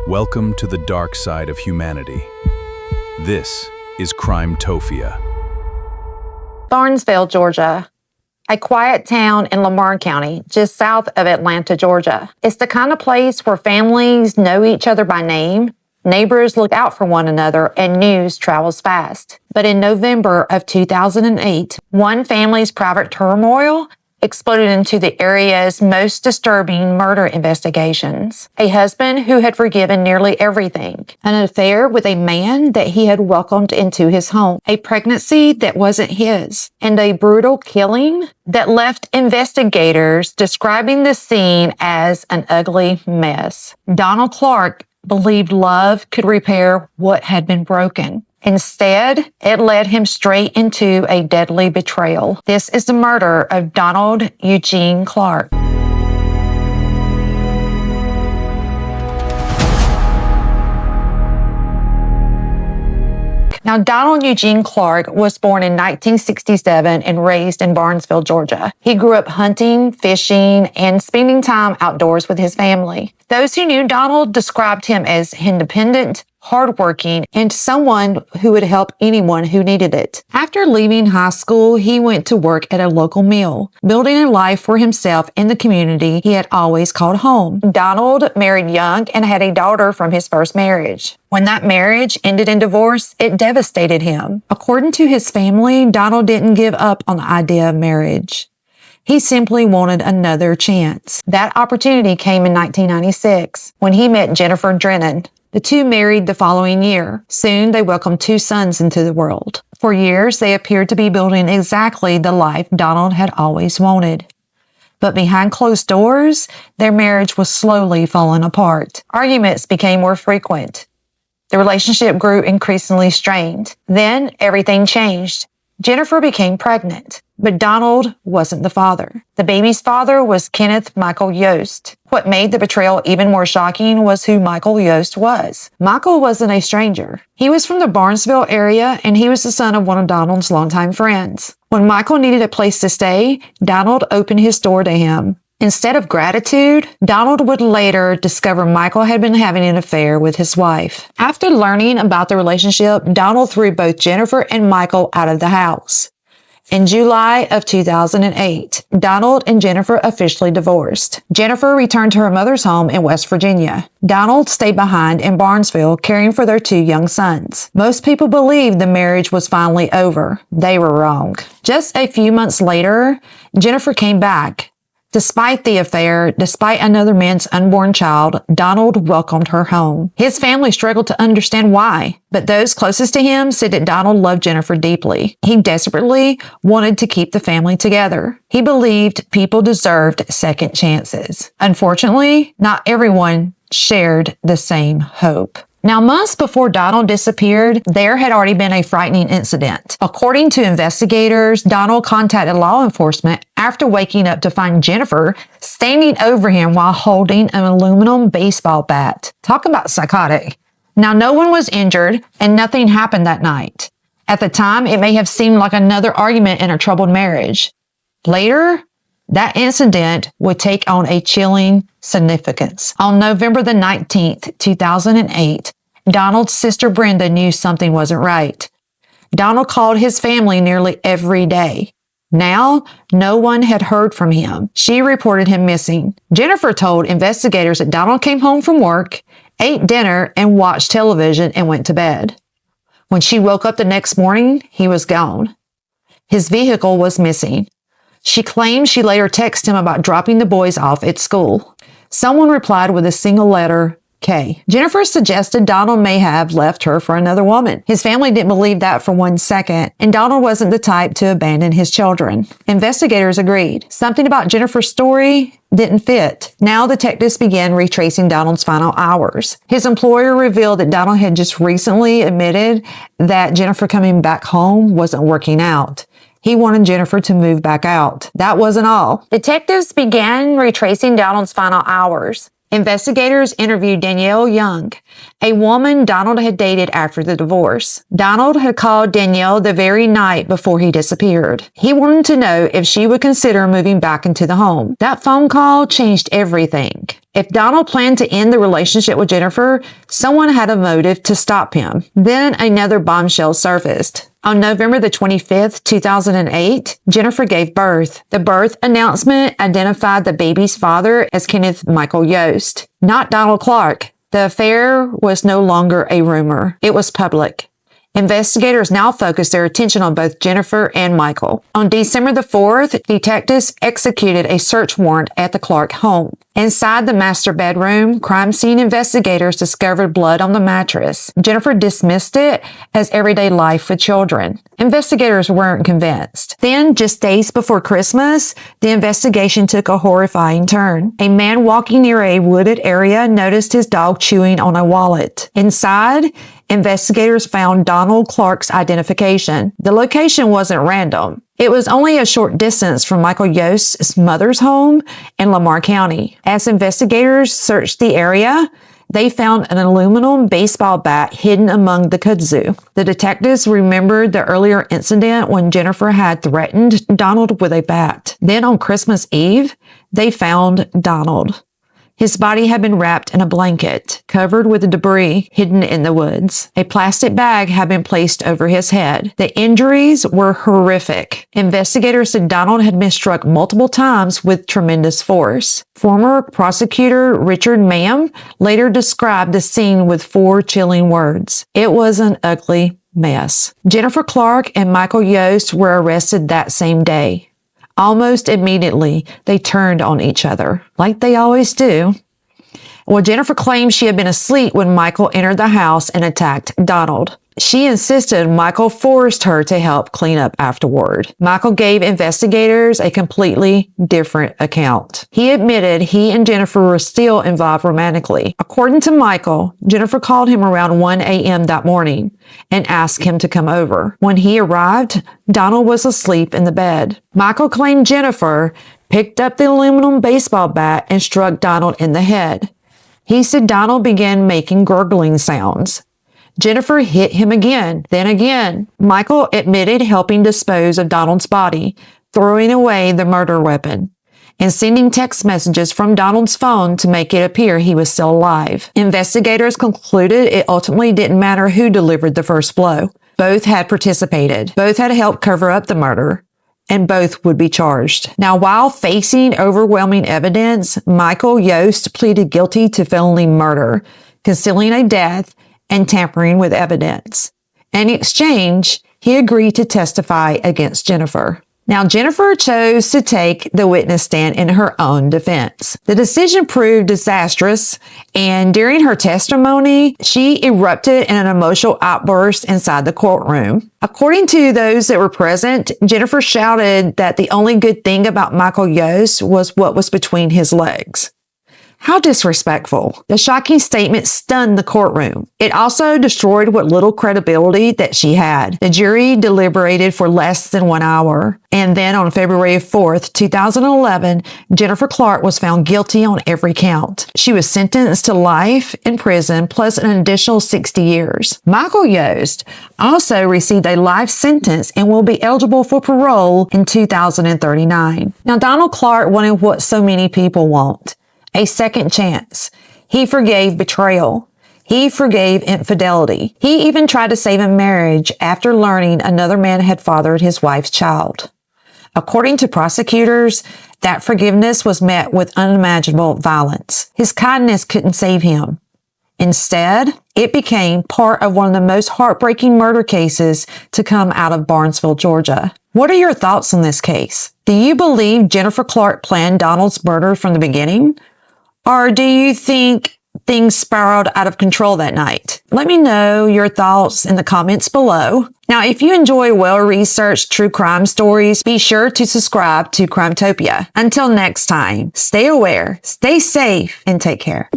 Welcome to the dark side of humanity. This is CrimeTophia. Barnesville, Georgia, a quiet town in Lamar County, just south of Atlanta, Georgia. It's the kind of place where families know each other by name, neighbors look out for one another, and news travels fast. But in November of 2008, one family's private turmoil exploded into the area's most disturbing murder investigations. A husband who had forgiven nearly everything, an affair with a man that he had welcomed into his home, a pregnancy that wasn't his, and a brutal killing that left investigators describing the scene as an ugly mess. Donald Clark believed love could repair what had been broken. Instead, it led him straight into a deadly betrayal. This is the murder of Donald Eugene Clark. Now, Donald Eugene Clark was born in 1967 and raised in Barnesville, Georgia. He grew up hunting, fishing, and spending time outdoors with his family. Those who knew Donald described him as independent, hardworking, and someone who would help anyone who needed it. After leaving high school, he went to work at a local mill, building a life for himself in the community he had always called home. Donald married young and had a daughter from his first marriage. When that marriage ended in divorce, it devastated him. According to his family, Donald didn't give up on the idea of marriage. He simply wanted another chance. That opportunity came in 1996 when he met Jennifer Drennan. The two married the following year. Soon, they welcomed two sons into the world. For years, they appeared to be building exactly the life Donald had always wanted. But behind closed doors, their marriage was slowly falling apart. Arguments became more frequent. The relationship grew increasingly strained. Then, everything changed. Jennifer became pregnant, but Donald wasn't the father. The baby's father was Kenneth Michael Yost. What made the betrayal even more shocking was who Michael Yost was. Michael wasn't a stranger. He was from the Barnesville area, and he was the son of one of Donald's longtime friends. When Michael needed a place to stay, Donald opened his door to him. Instead of gratitude, Donald would later discover Michael had been having an affair with his wife. After learning about the relationship, Donald threw both Jennifer and Michael out of the house. In July of 2008, Donald and Jennifer officially divorced. Jennifer returned to her mother's home in West Virginia. Donald stayed behind in Barnesville, caring for their two young sons. Most people believed the marriage was finally over. They were wrong. Just a few months later, Jennifer came back. Despite the affair, despite another man's unborn child, Donald welcomed her home. His family struggled to understand why, but those closest to him said that Donald loved Jennifer deeply. He desperately wanted to keep the family together. He believed people deserved second chances. Unfortunately, not everyone shared the same hope. Now, months before Donald disappeared, there had already been a frightening incident. According to investigators, Donald contacted law enforcement after waking up to find Jennifer standing over him while holding an aluminum baseball bat. Talk about psychotic. Now, no one was injured and nothing happened that night. At the time, it may have seemed like another argument in a troubled marriage. Later, that incident would take on a chilling significance. On November the 19th, 2008, Donald's sister Brenda knew something wasn't right. Donald called his family nearly every day. Now, no one had heard from him. She reported him missing. Jennifer told investigators that Donald came home from work, ate dinner, and watched television and went to bed. When she woke up the next morning, he was gone. His vehicle was missing. She claimed she later texted him about dropping the boys off at school. Someone replied with a single letter, K. Jennifer suggested Donald may have left her for another woman. His family didn't believe that for 1 second, and Donald wasn't the type to abandon his children. Investigators agreed. Something about Jennifer's story didn't fit. Now detectives began retracing Donald's final hours. His employer revealed that Donald had just recently admitted that Jennifer coming back home wasn't working out. He wanted Jennifer to move back out. That wasn't all. Detectives began retracing Donald's final hours. Investigators interviewed Danielle Young, a woman Donald had dated after the divorce. Donald had called Danielle the very night before he disappeared. He wanted to know if she would consider moving back into the home. That phone call changed everything. If Donald planned to end the relationship with Jennifer, someone had a motive to stop him. Then another bombshell surfaced. On November the 25th, 2008, Jennifer gave birth. The birth announcement identified the baby's father as Kenneth Michael Yost, not Donald Clark. The affair was no longer a rumor. It was public. Investigators now focused their attention on both Jennifer and Michael. On December the 4th, detectives executed a search warrant at the Clark home. Inside the master bedroom, crime scene investigators discovered blood on the mattress. Jennifer dismissed it as everyday life with children. Investigators weren't convinced. Then, just days before Christmas, the investigation took a horrifying turn. A man walking near a wooded area noticed his dog chewing on a wallet. Inside, investigators found Donald Clark's identification. The location wasn't random. It was only a short distance from Michael Yost's mother's home in Lamar County. As investigators searched the area, they found an aluminum baseball bat hidden among the kudzu. The detectives remembered the earlier incident when Jennifer had threatened Donald with a bat. Then on Christmas Eve, they found Donald. His body had been wrapped in a blanket, covered with debris hidden in the woods. A plastic bag had been placed over his head. The injuries were horrific. Investigators said Donald had been struck multiple times with tremendous force. Former prosecutor Richard Mam later described the scene with 4 chilling words. It was an ugly mess. Jennifer Clark and Michael Yost were arrested that same day. Almost immediately, they turned on each other, like they always do. Well, Jennifer claimed she had been asleep when Michael entered the house and attacked Donald. She insisted Michael forced her to help clean up afterward. Michael gave investigators a completely different account. He admitted he and Jennifer were still involved romantically. According to Michael, Jennifer called him around 1 a.m. that morning and asked him to come over. When he arrived, Donald was asleep in the bed. Michael claimed Jennifer picked up the aluminum baseball bat and struck Donald in the head. He said Donald began making gurgling sounds. Jennifer hit him again, then again. Michael admitted helping dispose of Donald's body, throwing away the murder weapon, and sending text messages from Donald's phone to make it appear he was still alive. Investigators concluded it ultimately didn't matter who delivered the first blow. Both had participated. Both had helped cover up the murder, and both would be charged. Now, while facing overwhelming evidence, Michael Yost pleaded guilty to felony murder, concealing a death, and tampering with evidence. In exchange, he agreed to testify against Jennifer. Now, Jennifer chose to take the witness stand in her own defense. The decision proved disastrous, and during her testimony, she erupted in an emotional outburst inside the courtroom. According to those that were present, Jennifer shouted that the only good thing about Michael Yost was what was between his legs. How disrespectful. The shocking statement stunned the courtroom. It also destroyed what little credibility that she had. The jury deliberated for less than 1 hour. And then on February 4th, 2011, Jennifer Clark was found guilty on every count. She was sentenced to life in prison plus an additional 60 years. Michael Yost also received a life sentence and will be eligible for parole in 2039. Now, Donald Clark wanted what so many people want. A second chance. He forgave betrayal. He forgave infidelity. He even tried to save a marriage after learning another man had fathered his wife's child. According to prosecutors, that forgiveness was met with unimaginable violence. His kindness couldn't save him. Instead, it became part of one of the most heartbreaking murder cases to come out of Barnesville, Georgia. What are your thoughts on this case? Do you believe Jennifer Clark planned Donald's murder from the beginning? Or do you think things spiraled out of control that night? Let me know your thoughts in the comments below. Now, if you enjoy well-researched true crime stories, be sure to subscribe to CrimeTophia. Until next time, stay aware, stay safe, and take care.